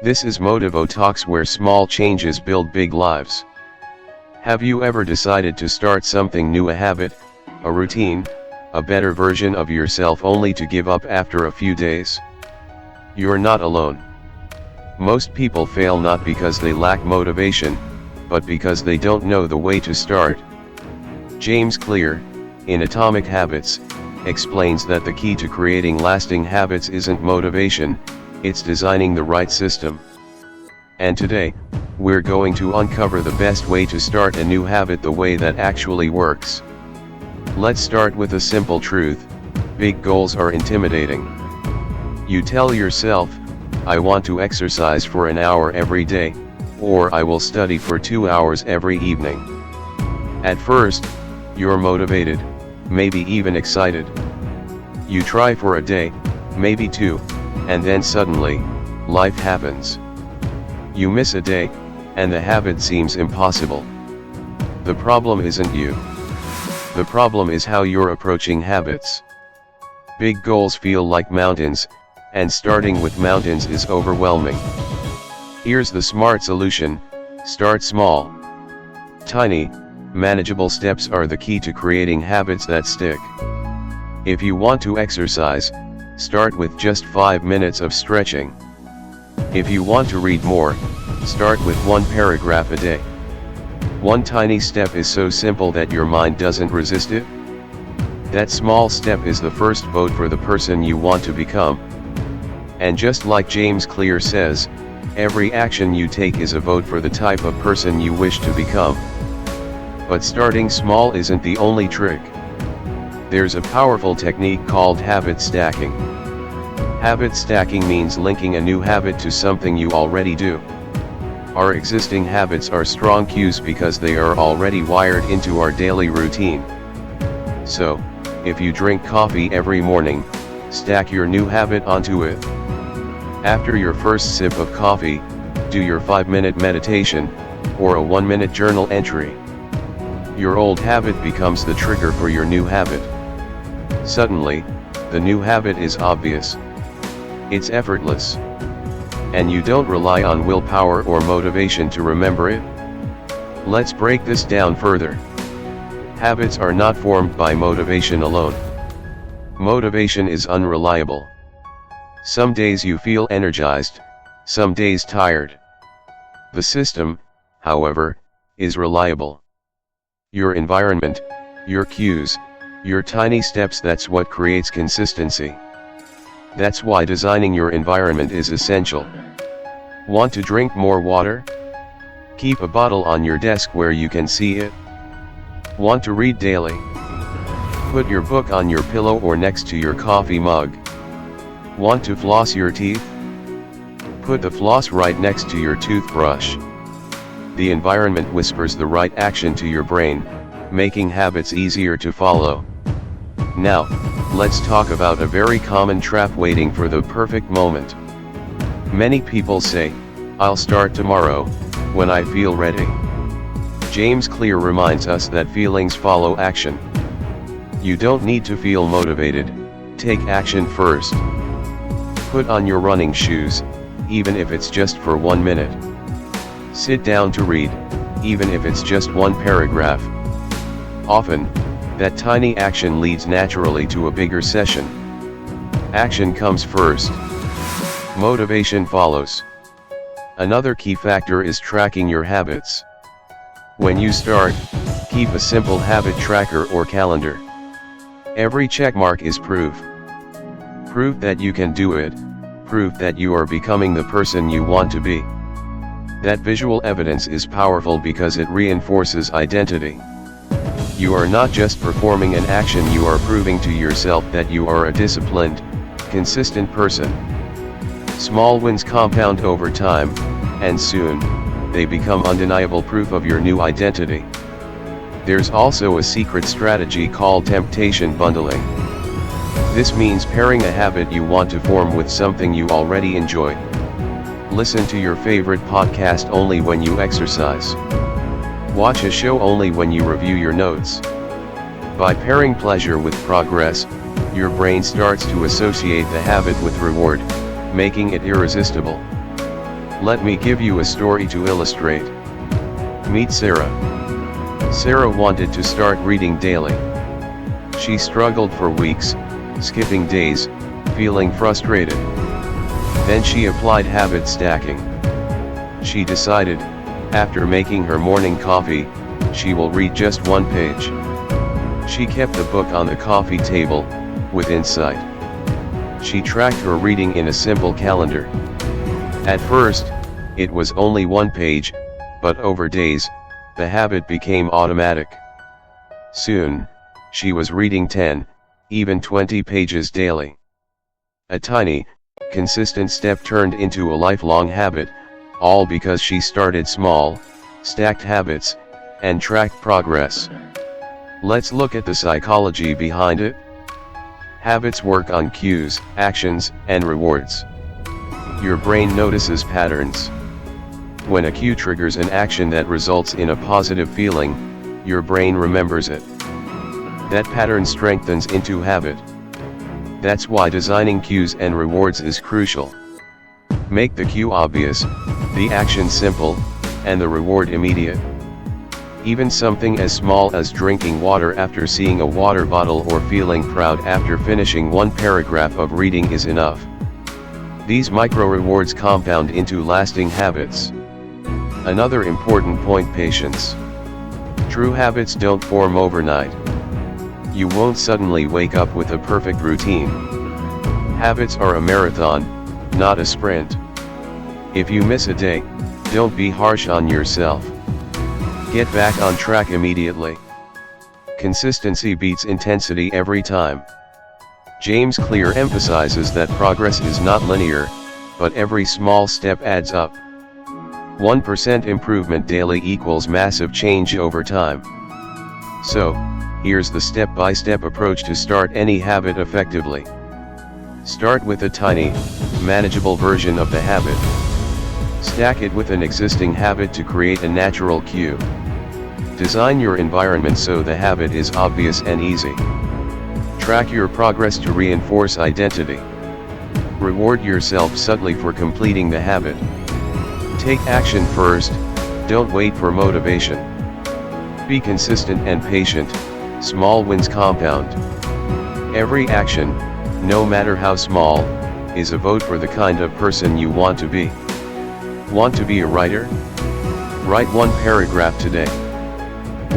This is Motivotalks, where small changes build big lives. Have you ever decided to start something new, a habit, a routine, a better version of yourself, only to give up after a few days? You're not alone. Most people fail not because they lack motivation, but because they don't know the way to start. James Clear, in Atomic Habits, explains that the key to creating lasting habits isn't motivation, it's designing the right system. And today, we're going to uncover the best way to start a new habit, the way that actually works. Let's start with a simple truth: big goals are intimidating. You tell yourself, I want to exercise for an hour every day, or I will study for 2 hours every evening. At first, you're motivated, maybe even excited. You try for a day, maybe two, and then suddenly, life happens. You miss a day, and the habit seems impossible. The problem isn't you. The problem is how you're approaching habits. Big goals feel like mountains, and starting with mountains is overwhelming. Here's the smart solution: start small. Tiny, manageable steps are the key to creating habits that stick. If you want to exercise, start with just 5 minutes of stretching. If you want to read more, start with 1 paragraph a day. One tiny step is so simple that your mind doesn't resist it. That small step is the first vote for the person you want to become. And just like James Clear says, every action you take is a vote for the type of person you wish to become. But starting small isn't the only trick. There's a powerful technique called habit stacking. Habit stacking means linking a new habit to something you already do. Our existing habits are strong cues because they are already wired into our daily routine. So, if you drink coffee every morning, stack your new habit onto it. After your first sip of coffee, do your 5-minute meditation, or a 1-minute journal entry. Your old habit becomes the trigger for your new habit. Suddenly, the new habit is obvious. It's effortless. And you don't rely on willpower or motivation to remember it. Let's break this down further. Habits are not formed by motivation alone. Motivation is unreliable. Some days you feel energized, some days tired. The system, however, is reliable. Your environment, your cues, your tiny steps, that's what creates consistency. That's why designing your environment is essential. Want to drink more water? Keep a bottle on your desk where you can see it. Want to read daily? Put your book on your pillow or next to your coffee mug. Want to floss your teeth? Put the floss right next to your toothbrush. The environment whispers the right action to your brain, making habits easier to follow. Now, let's talk about a very common trap: waiting for the perfect moment. Many people say, I'll start tomorrow, when I feel ready. James Clear reminds us that feelings follow action. You don't need to feel motivated, take action first. Put on your running shoes, even if it's just for 1 minute. Sit down to read, even if it's just 1 paragraph. Often, that tiny action leads naturally to a bigger session. Action comes first. Motivation follows. Another key factor is tracking your habits. When you start, keep a simple habit tracker or calendar. Every checkmark is proof. Proof that you can do it, proof that you are becoming the person you want to be. That visual evidence is powerful because it reinforces identity. You are not just performing an action, you are proving to yourself that you are a disciplined, consistent person. Small wins compound over time, and soon, they become undeniable proof of your new identity. There's also a secret strategy called temptation bundling. This means pairing a habit you want to form with something you already enjoy. Listen to your favorite podcast only when you exercise. Watch a show only when you review your notes. By pairing pleasure with progress, your brain starts to associate the habit with reward, making it irresistible. Let me give you a story to illustrate. Meet Sarah. Sarah wanted to start reading daily. She struggled for weeks, skipping days, feeling frustrated. Then she applied habit stacking. She decided, after making her morning coffee, she will read just one page. She kept the book on the coffee table, within sight. She tracked her reading in a simple calendar. At first, it was only one page, but over days, the habit became automatic. Soon, she was reading 10, even 20 pages daily. A tiny, consistent step turned into a lifelong habit, all because she started small, stacked habits, and tracked progress. Let's look at the psychology behind it. Habits work on cues, actions, and rewards. Your brain notices patterns. When a cue triggers an action that results in a positive feeling, your brain remembers it. That pattern strengthens into habit. That's why designing cues and rewards is crucial. Make the cue obvious, the action simple, and the reward immediate. Even something as small as drinking water after seeing a water bottle or feeling proud after finishing one paragraph of reading is enough. These micro rewards compound into lasting habits. Another important point: patience. True habits don't form overnight. You won't suddenly wake up with a perfect routine. Habits are a marathon, not a sprint. If you miss a day, don't be harsh on yourself. Get back on track immediately. Consistency beats intensity every time. James Clear emphasizes that progress is not linear, but every small step adds up. 1% improvement daily equals massive change over time. So, here's the step-by-step approach to start any habit effectively. Start with a tiny, manageable version of the habit. Stack it with an existing habit to create a natural cue. Design your environment so the habit is obvious and easy. Track your progress to reinforce identity. Reward yourself subtly for completing the habit. Take action first, don't wait for motivation. Be consistent and patient, small wins compound. Every action, no matter how small, is a vote for the kind of person you want to be. Want to be a writer? Write one paragraph today.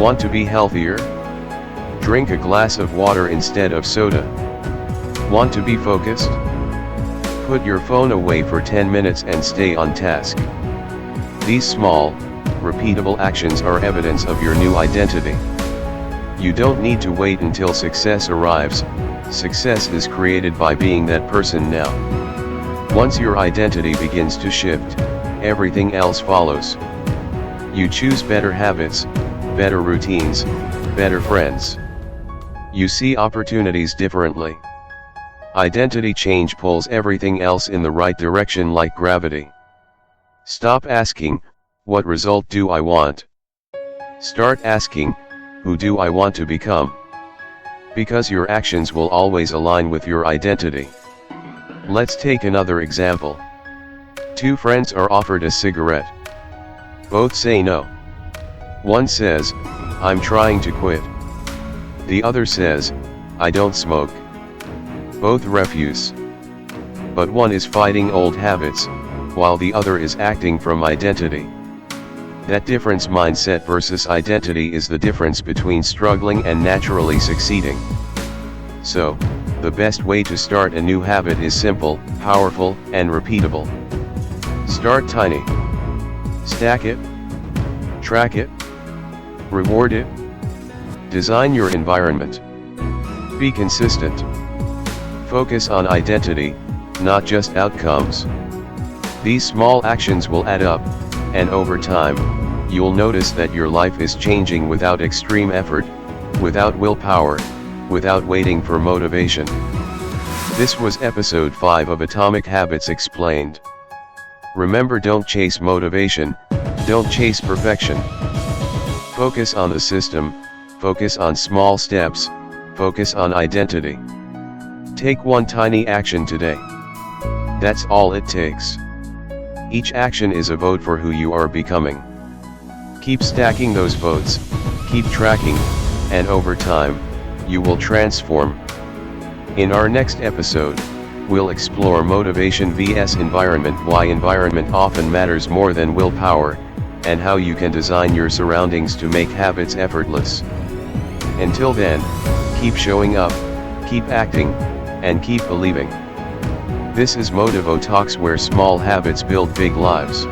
Want to be healthier? Drink a glass of water instead of soda. Want to be focused? Put your phone away for 10 minutes and stay on task. These small, repeatable actions are evidence of your new identity. You don't need to wait until success arrives. Success is created by being that person now. Once your identity begins to shift, everything else follows. You choose better habits, better routines, better friends. You see opportunities differently. Identity change pulls everything else in the right direction like gravity. Stop asking, what result do I want? Start asking, who do I want to become? Because your actions will always align with your identity. Let's take another example. Two friends are offered a cigarette. Both say no. One says, I'm trying to quit. The other says, I don't smoke. Both refuse. But one is fighting old habits, while the other is acting from identity. That difference, mindset versus identity, is the difference between struggling and naturally succeeding. So, the best way to start a new habit is simple, powerful, and repeatable. Start tiny. Stack it. Track it. Reward it. Design your environment. Be consistent. Focus on identity, not just outcomes. These small actions will add up, and over time, you'll notice that your life is changing without extreme effort, without willpower, without waiting for motivation. This was episode 5 of Atomic Habits Explained. Remember, don't chase motivation, don't chase perfection. Focus on the system, focus on small steps, focus on identity. Take one tiny action today. That's all it takes. Each action is a vote for who you are becoming. Keep stacking those votes, keep tracking, and over time, you will transform. In our next episode, we'll explore motivation vs environment, why environment often matters more than willpower, and how you can design your surroundings to make habits effortless. Until then, keep showing up, keep acting, and keep believing. This is Motivotalks, where small habits build big lives.